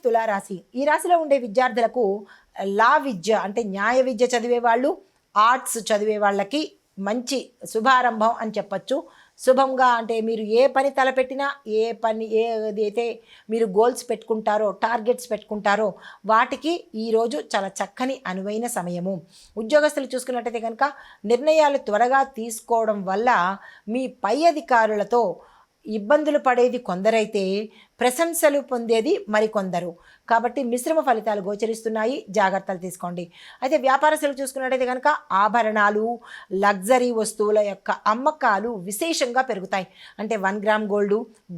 తులారాశి ఈ రాశిలో ఉండే విద్యార్థులకు లా విద్య అంటే న్యాయ విద్య చదివే వాళ్ళు, ఆర్ట్స్ చదివే వాళ్ళకి మంచి శుభారంభం అని చెప్పచ్చు. శుభంగా అంటే మీరు ఏ పని తలపెట్టినా, ఏ పని ఏదైతే మీరు గోల్స్ పెట్టుకుంటారో, టార్గెట్స్ పెట్టుకుంటారో వాటికి ఈరోజు చాలా చక్కని అనువైన సమయము. ఉద్యోగస్తులు చూసుకున్నట్టయితే కనుక నిర్ణయాలు త్వరగా తీసుకోవడం వల్ల మీ పై అధికారులతో ఇబ్బందులు పడేది కొందరైతే ప్రశంసలు పొందేది మరికొందరు. కాబట్టి మిశ్రమ ఫలితాలు గోచరిస్తున్నాయి, జాగ్రత్తలు తీసుకోండి. అయితే వ్యాపారస్తులు చూసుకున్నట్టయితే కనుక ఆభరణాలు, లగ్జరీ వస్తువుల యొక్క అమ్మకాలు విశేషంగా పెరుగుతాయి. అంటే 1 గ్రామ్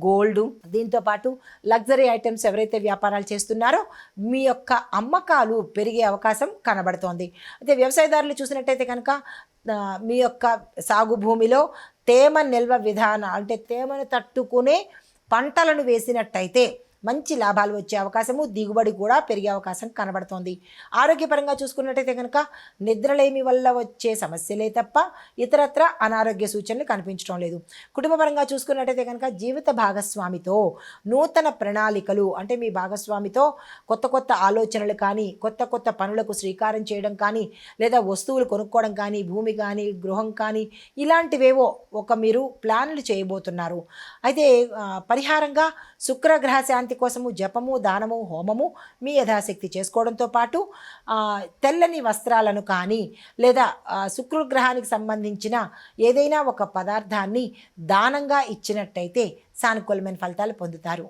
గోల్డు దీంతోపాటు లగ్జరీ ఐటమ్స్ ఎవరైతే వ్యాపారాలు చేస్తున్నారో మీ యొక్క అమ్మకాలు పెరిగే అవకాశం కనబడుతోంది. అయితే వ్యవసాయదారులు చూసినట్టయితే కనుక మీ యొక్క సాగు భూమిలో తేమ నిల్వ విధానం అంటే తేమను తట్టుకునే పంటలను వేసినట్టయితే మంచి లాభాలు వచ్చే అవకాశము, దిగుబడి కూడా పెరిగే అవకాశం కనబడుతోంది. ఆరోగ్యపరంగా చూసుకున్నట్టయితే కనుక నిద్రలేమి వల్ల వచ్చే సమస్యలే తప్ప ఇతరత్ర అనారోగ్య సూచనలు కనిపించడం లేదు. కుటుంబపరంగా చూసుకున్నట్టయితే కనుక జీవిత భాగస్వామితో నూతన ప్రణాళికలు అంటే మీ భాగస్వామితో కొత్త కొత్త ఆలోచనలు కానీ, కొత్త కొత్త పనులకు శ్రీకారం చేయడం కానీ, లేదా వస్తువులు కొనుక్కోవడం కానీ, భూమి కానీ, గృహం కానీ ఇలాంటివేవో మీరు ప్లాన్లు చేయబోతున్నారు. అయితే పరిహారంగా శుక్రగ్రహ శాంతి కోసము జపము, దానము, హోమము మీ యథాశక్తి చేసుకోవడంతో పాటు తెల్లని వస్త్రాలను కానీ లేదా శుక్రగ్రహానికి సంబంధించిన ఏదైనా ఒక పదార్థాన్ని దానంగా ఇచ్చినట్టయితే సానుకూలమైన ఫలితాలు పొందుతారు.